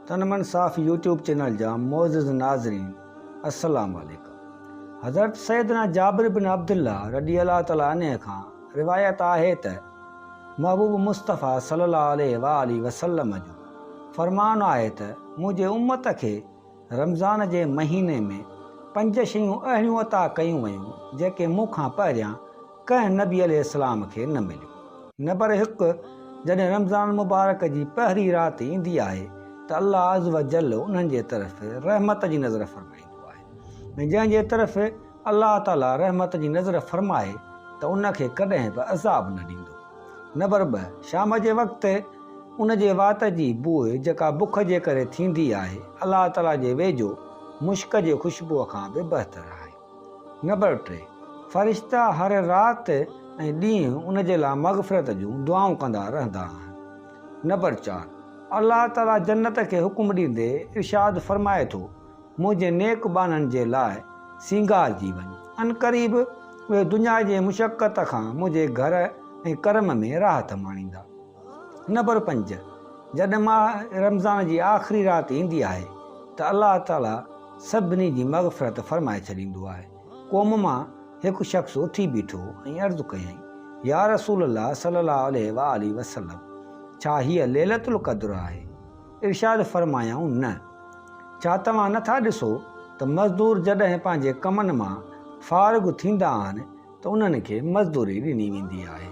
तनमन साफ़ YouTube channel जा मोअज़्ज़िज़ नाज़रीन अस्सलाम वालेकुम। हज़रत सैयदना जाबिर बिन अब्दुल्ला रज़ी अल्लाह तआला अन्हु खां रिवायत आहे त महबूब मुस्तफ़ा सल्लल्लाहु अलैहि वसल्लम जो फ़रमान आहे त मुंहिंजे उम्मत खे रमज़ान जे महीने में 5 शयूं अहिड़ियूं अता कयूं वयूं जेके मूंखां पहिरियां कंहिं नबी अलैहिस्सलाम खे न मिलियूं। नंबर 1, जॾहिं रमज़ान मुबारक जी पहिरीं राति ईंदी आहे त अल्लाह अज़्ज़ व जल उन्हनि जे तरफ़ रहमत जी नज़र फ़रमाईंदो आहे। जंहिंजे तरफ़ अल्लाह ताला रहमत जी नज़र फ़रमाए त उनखे कॾहिं बि अज़ाब न ॾींदो। नंबर 2, शाम जे वक़्तु उन जे वात जी बूह जेका बुख जे करे थींदी आहे अल्लाह ताला जे वेझो मुश्क जे ख़ुशबूअ खां बि बहितर आहे। नंबर 3, फ़रिश्ता हर राति ऐं ॾींहुं उन जे लाइ मग़फ़िरत जूं दुआऊं कंदा रहंदा आहिनि। नंबर 4, अल्लाह ताला जन्नत खे हुकुम ॾींदे इरशाद फ़रमाए थो मुंहिंजे नेक बाननि जे लाइ सींगार जी वञ, अनक़रीब उहे दुनिया जे मुशक़त खां मुंहिंजे घर ऐं कर्म में राहत माणींदा। नंबर 5, जॾहिं मां रमज़ान जी आख़िरी राति ईंदी आहे त अल्लाह ताला सभिनी जी मग़फ़िरत फ़रमाए छॾींदो आहे। क़ौम मां हिकु शख़्स उथी बीठो ऐं अर्ज़ु कयईं, या रसूल अल्लाह सल्लल्लाहु अलैहि वसल्लम, छा हीअ लैलतुल क़द्र आहे? इरशाद फ़रमायाऊं, न। छा तव्हां नथा ॾिसो त मज़दूर जॾहिं पंहिंजे कमनि मां फ़ारिग़ थींदा आहिनि त उन्हनि खे मज़दूरी ॾिनी वेंदी आहे।